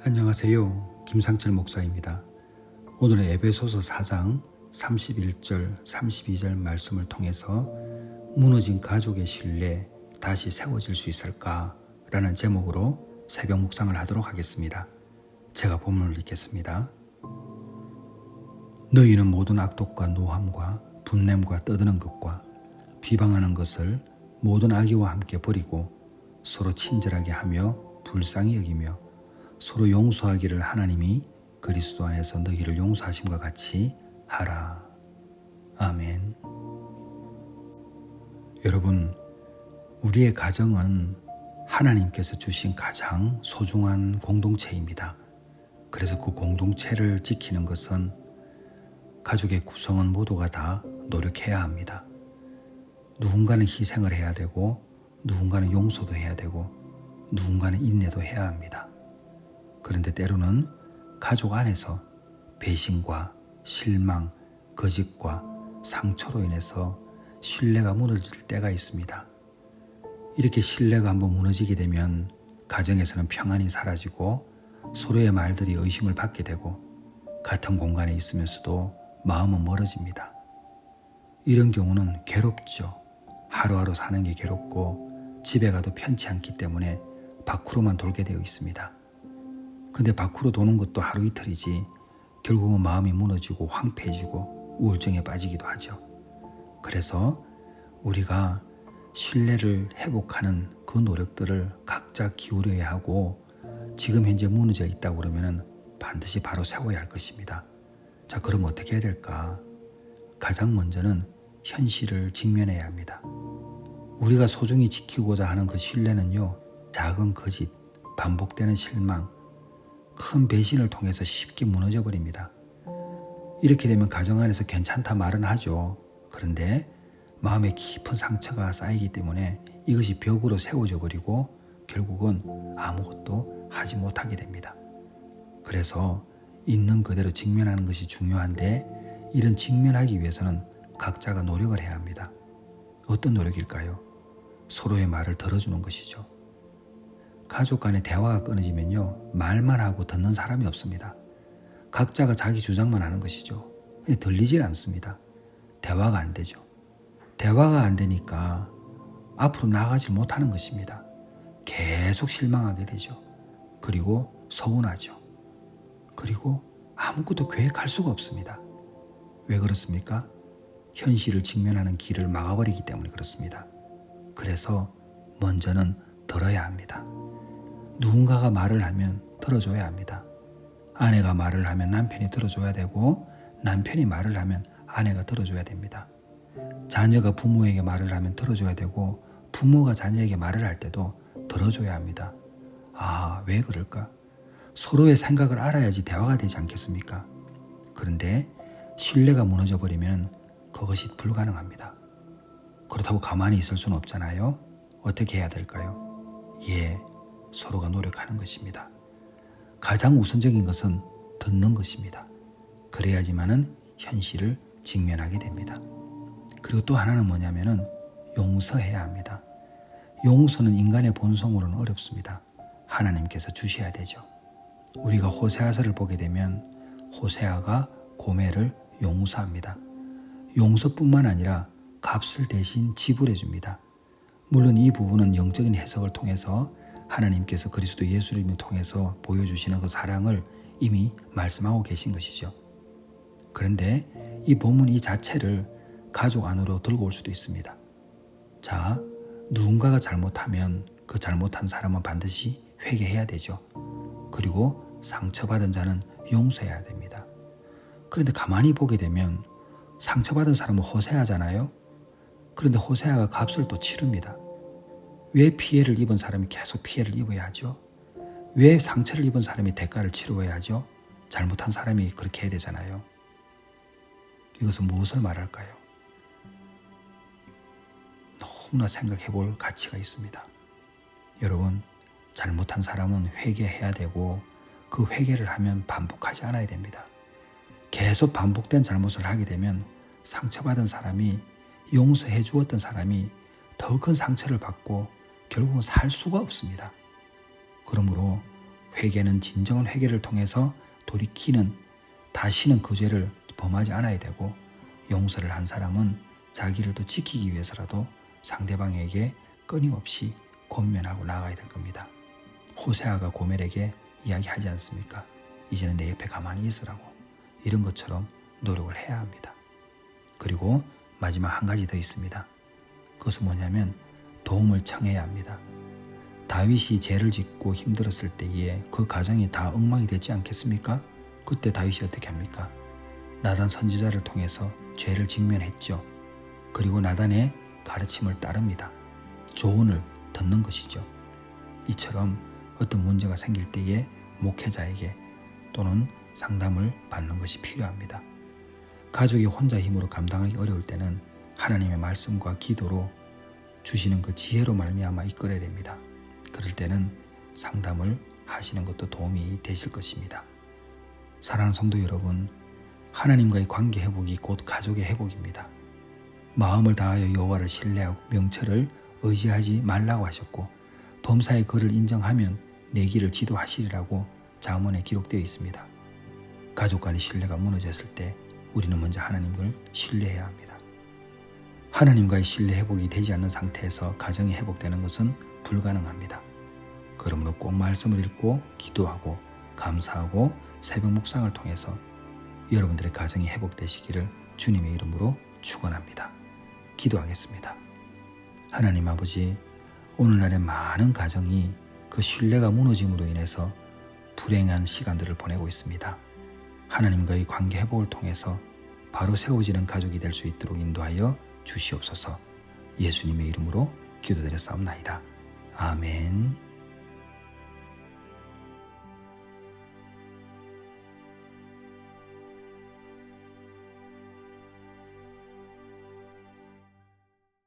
안녕하세요. 김상철 목사입니다. 오늘은 에베소서 4장 31절 32절 말씀을 통해서 무너진 가족의 신뢰 다시 세워질 수 있을까? 라는 제목으로 새벽 묵상을 하도록 하겠습니다. 제가 본문을 읽겠습니다. 너희는 모든 악독과 노함과 분냄과 떠드는 것과 비방하는 것을 모든 악의와 함께 버리고 서로 친절하게 하며 불쌍히 여기며 서로 용서하기를 하나님이 그리스도 안에서 너희를 용서하심과 같이 하라. 아멘. 여러분, 우리의 가정은 하나님께서 주신 가장 소중한 공동체입니다. 그래서 그 공동체를 지키는 것은 가족의 구성원 모두가 다 노력해야 합니다. 누군가는 희생을 해야 되고, 누군가는 용서도 해야 되고, 누군가는 인내도 해야 합니다. 그런데 때로는 가족 안에서 배신과 실망, 거짓과 상처로 인해서 신뢰가 무너질 때가 있습니다. 이렇게 신뢰가 한번 무너지게 되면 가정에서는 평안이 사라지고 서로의 말들이 의심을 받게 되고 같은 공간에 있으면서도 마음은 멀어집니다. 이런 경우는 괴롭죠. 하루하루 사는 게 괴롭고 집에 가도 편치 않기 때문에 밖으로만 돌게 되어 있습니다. 근데 밖으로 도는 것도 하루 이틀이지 결국은 마음이 무너지고 황폐해지고 우울증에 빠지기도 하죠. 그래서 우리가 신뢰를 회복하는 그 노력들을 각자 기울여야 하고 지금 현재 무너져 있다고 그러면 반드시 바로 세워야 할 것입니다. 자, 그럼 어떻게 해야 될까? 가장 먼저는 현실을 직면해야 합니다. 우리가 소중히 지키고자 하는 그 신뢰는요, 작은 거짓, 반복되는 실망, 큰 배신을 통해서 쉽게 무너져 버립니다. 이렇게 되면 가정 안에서 괜찮다 말은 하죠. 그런데 마음에 깊은 상처가 쌓이기 때문에 이것이 벽으로 세워져 버리고 결국은 아무것도 하지 못하게 됩니다. 그래서 있는 그대로 직면하는 것이 중요한데 이런 직면하기 위해서는 각자가 노력을 해야 합니다. 어떤 노력일까요? 서로의 말을 들어주는 것이죠. 가족 간의 대화가 끊어지면요, 말만 하고 듣는 사람이 없습니다. 각자가 자기 주장만 하는 것이죠. 들리질 않습니다. 대화가 안 되죠. 대화가 안 되니까 앞으로 나가지 못하는 것입니다. 계속 실망하게 되죠. 그리고 서운하죠. 그리고 아무것도 계획할 수가 없습니다. 왜 그렇습니까? 현실을 직면하는 길을 막아버리기 때문에 그렇습니다. 그래서 먼저는 들어야 합니다. 누군가가 말을 하면 들어줘야 합니다. 아내가 말을 하면 남편이 들어줘야 되고 남편이 말을 하면 아내가 들어줘야 됩니다. 자녀가 부모에게 말을 하면 들어줘야 되고 부모가 자녀에게 말을 할 때도 들어줘야 합니다. 아, 왜 그럴까? 서로의 생각을 알아야지 대화가 되지 않겠습니까? 그런데 신뢰가 무너져 버리면 그것이 불가능합니다. 그렇다고 가만히 있을 수는 없잖아요. 어떻게 해야 될까요? 서로가 노력하는 것입니다. 가장 우선적인 것은 듣는 것입니다. 그래야지만은 현실을 직면하게 됩니다. 그리고 또 하나는 뭐냐면은 용서해야 합니다. 용서는 인간의 본성으로는 어렵습니다. 하나님께서 주셔야 되죠. 우리가 호세아서를 보게 되면 호세아가 고멜을 용서합니다. 용서뿐만 아니라 값을 대신 지불해 줍니다. 물론 이 부분은 영적인 해석을 통해서 하나님께서 그리스도 예수님을 통해서 보여주시는 그 사랑을 이미 말씀하고 계신 것이죠. 그런데 이 본문 이 자체를 가족 안으로 들고 올 수도 있습니다. 자, 누군가가 잘못하면 그 잘못한 사람은 반드시 회개해야 되죠. 그리고 상처받은 자는 용서해야 됩니다. 그런데 가만히 보게 되면 상처받은 사람은 호세아잖아요. 그런데 호세아가 값을 또 치릅니다. 왜 피해를 입은 사람이 계속 피해를 입어야 하죠? 왜 상처를 입은 사람이 대가를 치러야 하죠? 잘못한 사람이 그렇게 해야 되잖아요. 이것은 무엇을 말할까요? 너무나 생각해 볼 가치가 있습니다. 여러분, 잘못한 사람은 회개해야 되고 그 회개를 하면 반복하지 않아야 됩니다. 계속 반복된 잘못을 하게 되면 상처받은 사람이 용서해 주었던 사람이 더 큰 상처를 받고 결국은 살 수가 없습니다. 그러므로 회개는 진정한 회개를 통해서 돌이키는, 다시는 그 죄를 범하지 않아야 되고, 용서를 한 사람은 자기를 또 지키기 위해서라도 상대방에게 끊임없이 권면하고 나아가야 될 겁니다. 호세아가 고멜에게 이야기하지 않습니까? 이제는 내 옆에 가만히 있으라고. 이런 것처럼 노력을 해야 합니다. 그리고 마지막 한 가지 더 있습니다. 그것은 뭐냐면 도움을 청해야 합니다. 다윗이 죄를 짓고 힘들었을 때에 그 가정이 다 엉망이 되지 않겠습니까? 그때 다윗이 어떻게 합니까? 나단 선지자를 통해서 죄를 직면했죠. 그리고 나단의 가르침을 따릅니다. 조언을 듣는 것이죠. 이처럼 어떤 문제가 생길 때에 목회자에게 또는 상담을 받는 것이 필요합니다. 가족이 혼자 힘으로 감당하기 어려울 때는 하나님의 말씀과 기도로 주시는 그 지혜로 말미암아 이끌어야 됩니다. 그럴 때는 상담을 하시는 것도 도움이 되실 것입니다. 사랑하는 성도 여러분, 하나님과의 관계 회복이 곧 가족의 회복입니다. 마음을 다하여 여호와를 신뢰하고 명철을 의지하지 말라고 하셨고, 범사의 그를 인정하면 내 길을 지도하시리라고 잠언에 기록되어 있습니다. 가족 간의 신뢰가 무너졌을 때 우리는 먼저 하나님을 신뢰해야 합니다. 하나님과의 신뢰 회복이 되지 않는 상태에서 가정이 회복되는 것은 불가능합니다. 그러므로 꼭 말씀을 읽고 기도하고 감사하고 새벽 묵상을 통해서 여러분들의 가정이 회복되시기를 주님의 이름으로 축원합니다. 기도하겠습니다. 하나님 아버지, 오늘날의 많은 가정이 그 신뢰가 무너짐으로 인해서 불행한 시간들을 보내고 있습니다. 하나님과의 관계 회복을 통해서 바로 세워지는 가족이 될 수 있도록 인도하여 주시옵소서. 예수님의 이름으로 기도드렸사옵나이다. 아멘.